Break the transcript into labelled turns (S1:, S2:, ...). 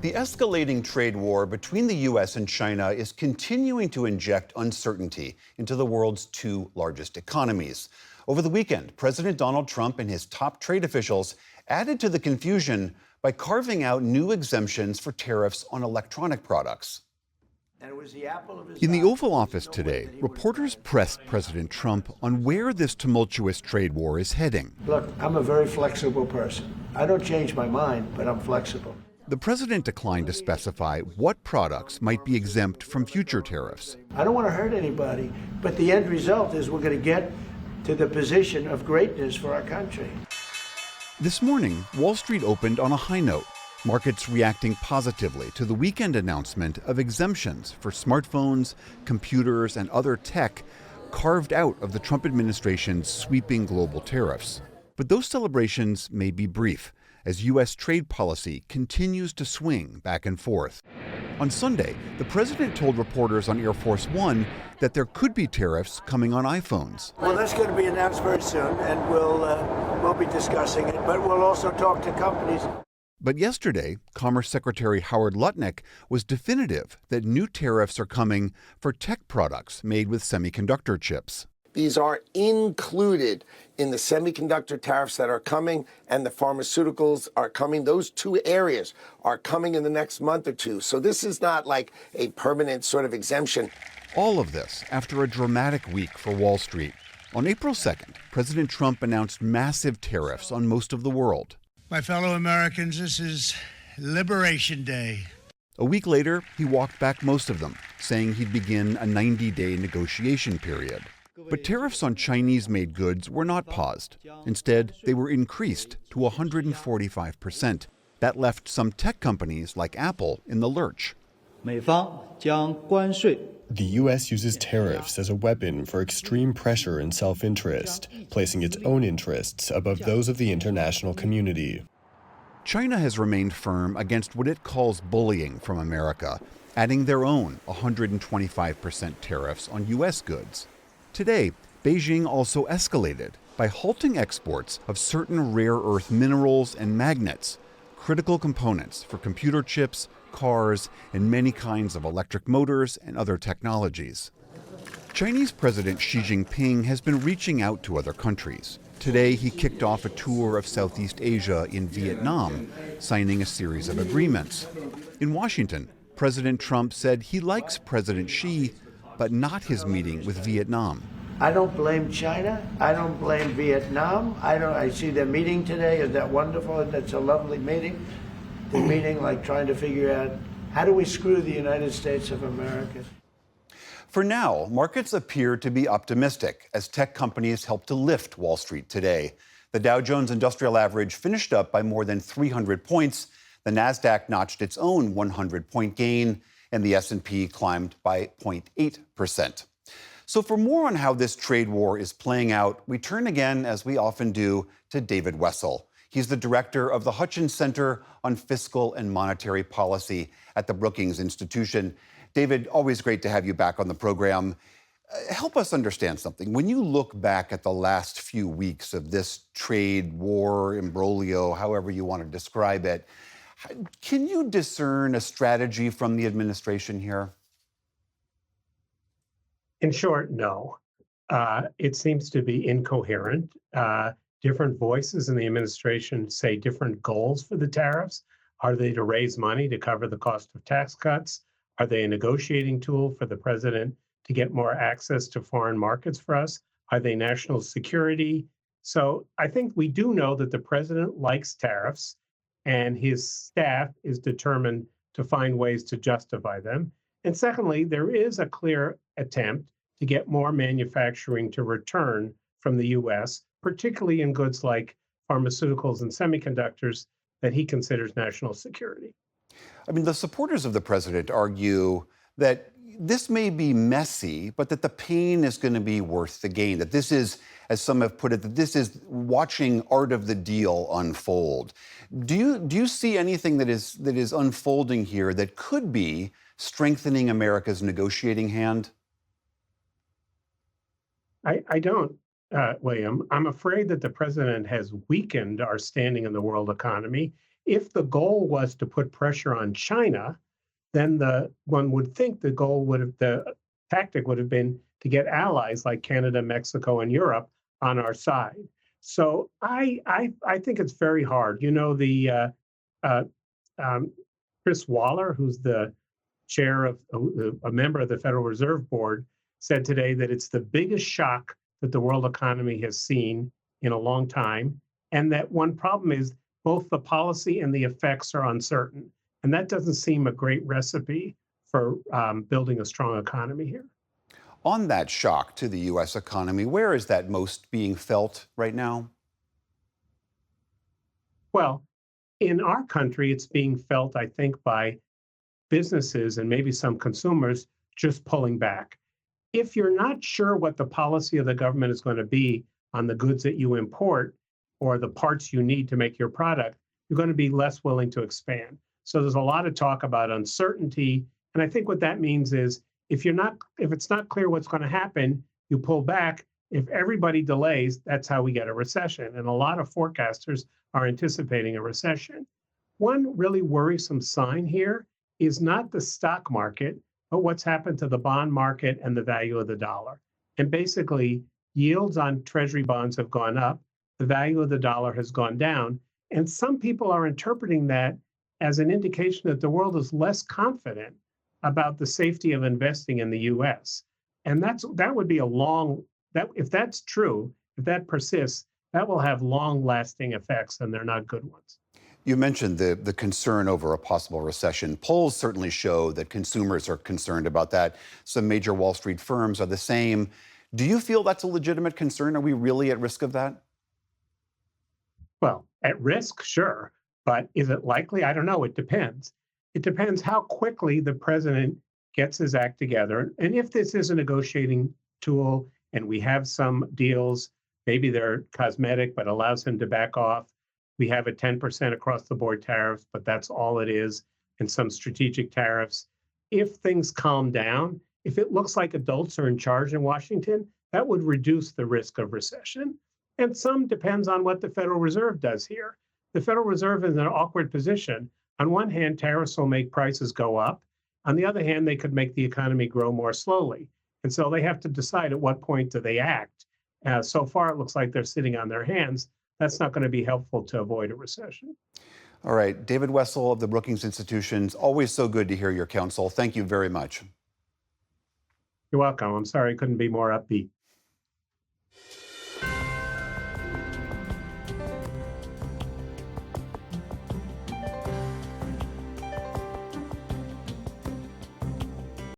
S1: The escalating trade war between the U.S. and China is continuing to inject uncertainty into the world's two largest economies. Over the weekend, President Donald Trump and his top trade officials added to the confusion by carving out new exemptions for tariffs on electronic products.
S2: In the Oval Office today, reporters pressed President Trump on where this tumultuous trade war is heading.
S3: Look, I'm a very flexible person. I don't change my mind, but I'm flexible.
S2: The president declined to specify what products might be exempt from future tariffs.
S3: I don't want to hurt anybody, but the end result is we're going to get to the position of greatness for our country.
S2: This morning, Wall Street opened on a high note. Markets reacting positively to the weekend announcement of exemptions for smartphones, computers, and other tech carved out of the Trump administration's sweeping global tariffs. But those celebrations may be brief, as U.S. trade policy continues to swing back and forth. On Sunday, the president told reporters on Air Force One that there could be tariffs coming on iPhones.
S3: Well, that's going to be announced very soon, and we'll be discussing it, but we'll also talk to companies.
S2: But yesterday, Commerce Secretary Howard Lutnick was definitive that new tariffs are coming for tech products made with semiconductor chips.
S4: These are included in the semiconductor tariffs that are coming, and the pharmaceuticals are coming. Those two areas are coming in the next month or two. So this is not like a permanent sort of exemption.
S2: All of this after a dramatic week for Wall Street. On April 2nd, President Trump announced massive tariffs on most of the world.
S5: My fellow Americans, this is Liberation Day.
S2: A week later, he walked back most of them, saying he'd begin a 90-day negotiation period. But tariffs on Chinese-made goods were not paused. Instead, they were increased to 145%. That left some tech companies like Apple in the lurch.
S6: The U.S. uses tariffs as a weapon for extreme pressure and self-interest, placing its own interests above those of the international community.
S2: China has remained firm against what it calls bullying from America, adding their own 125% tariffs on U.S. goods. Today, Beijing also escalated by halting exports of certain rare earth minerals and magnets, critical components for computer chips, cars, and many kinds of electric motors and other technologies. Chinese President Xi Jinping has been reaching out to other countries. Today, he kicked off a tour of Southeast Asia in Vietnam, signing a series of agreements. In Washington, President Trump said he likes President Xi, but not his meeting with Vietnam.
S3: I don't blame China. I don't blame Vietnam. I see their meeting today. Is that wonderful? That's a lovely meeting. The meeting, like trying to figure out how do we screw the United States of America.
S1: For now, markets appear to be optimistic as tech companies help to lift Wall Street today. The Dow Jones Industrial Average finished up by more than 300 points. The Nasdaq notched its own 100-point gain, and the S&P climbed by 0.8%. So for more on how this trade war is playing out, we turn again, as we often do, to David Wessel. He's the director of the Hutchins Center on Fiscal and Monetary Policy at the Brookings Institution. David, always great to have you back on the program. Help us understand something. When you look back at the last few weeks of this trade war, imbroglio, however you want to describe it, can you discern a strategy from the administration here?
S7: In short, no. It seems to be incoherent. Different voices in the administration say different goals for the tariffs. Are they to raise money to cover the cost of tax cuts? Are they a negotiating tool for the president to get more access to foreign markets for us? Are they national security? So I think we do know that the president likes tariffs, and his staff is determined to find ways to justify them. And secondly, there is a clear attempt to get more manufacturing to return from the U.S., particularly in goods like pharmaceuticals and semiconductors that he considers national security.
S1: I mean, the supporters of the president argue that this may be messy, but that the pain is going to be worth the gain, that this is, as some have put it, that this is watching art of the deal unfold. Do you see anything that is unfolding here that could be strengthening America's negotiating hand?
S7: I don't, William. I'm afraid that the president has weakened our standing in the world economy. If the goal was to put pressure on China, then one would think the tactic would have been to get allies like Canada, Mexico, and Europe on our side. So I think it's very hard. You know, uh, um, Chris Waller, who's the chair of a member of the Federal Reserve Board, said today that it's the biggest shock that the world economy has seen in a long time, and that one problem is both the policy and the effects are uncertain, and that doesn't seem a great recipe for building a strong economy here.
S1: On that shock to the U.S. economy, where is that most being felt right now?
S7: Well, in our country, it's being felt, I think, by businesses and maybe some consumers just pulling back. If you're not sure what the policy of the government is going to be on the goods that you import or the parts you need to make your product, you're going to be less willing to expand. So there's a lot of talk about uncertainty. And I think what that means is if it's not clear what's going to happen, you pull back. If everybody delays, that's how we get a recession. And a lot of forecasters are anticipating a recession. One really worrisome sign here is not the stock market, but what's happened to the bond market and the value of the dollar. And basically, yields on treasury bonds have gone up, the value of the dollar has gone down. And some people are interpreting that as an indication that the world is less confident about the safety of investing in the US. And that would be if that's true, if that persists, that will have long-lasting effects, and they're not good ones.
S1: You mentioned the concern over a possible recession. Polls certainly show that consumers are concerned about that. Some major Wall Street firms are the same. Do you feel that's a legitimate concern? Are we really at risk of that?
S7: Well, at risk, sure. But is it likely? I don't know. It depends. It depends how quickly the president gets his act together. And if this is a negotiating tool and we have some deals, maybe they're cosmetic, but allows him to back off. We have a 10% across the board tariffs, but that's all it is, and some strategic tariffs. If things calm down, if it looks like adults are in charge in Washington, that would reduce the risk of recession. And some depends on what the Federal Reserve does here. The Federal Reserve is in an awkward position. On one hand, tariffs will make prices go up. On the other hand, they could make the economy grow more slowly. And so they have to decide at what point do they act. So far, it looks like they're sitting on their hands. That's not going to be helpful to avoid a recession.
S1: All right. David Wessel of the Brookings Institution. Always so good to hear your counsel. Thank you very much.
S7: You're welcome. I'm sorry I couldn't be more upbeat.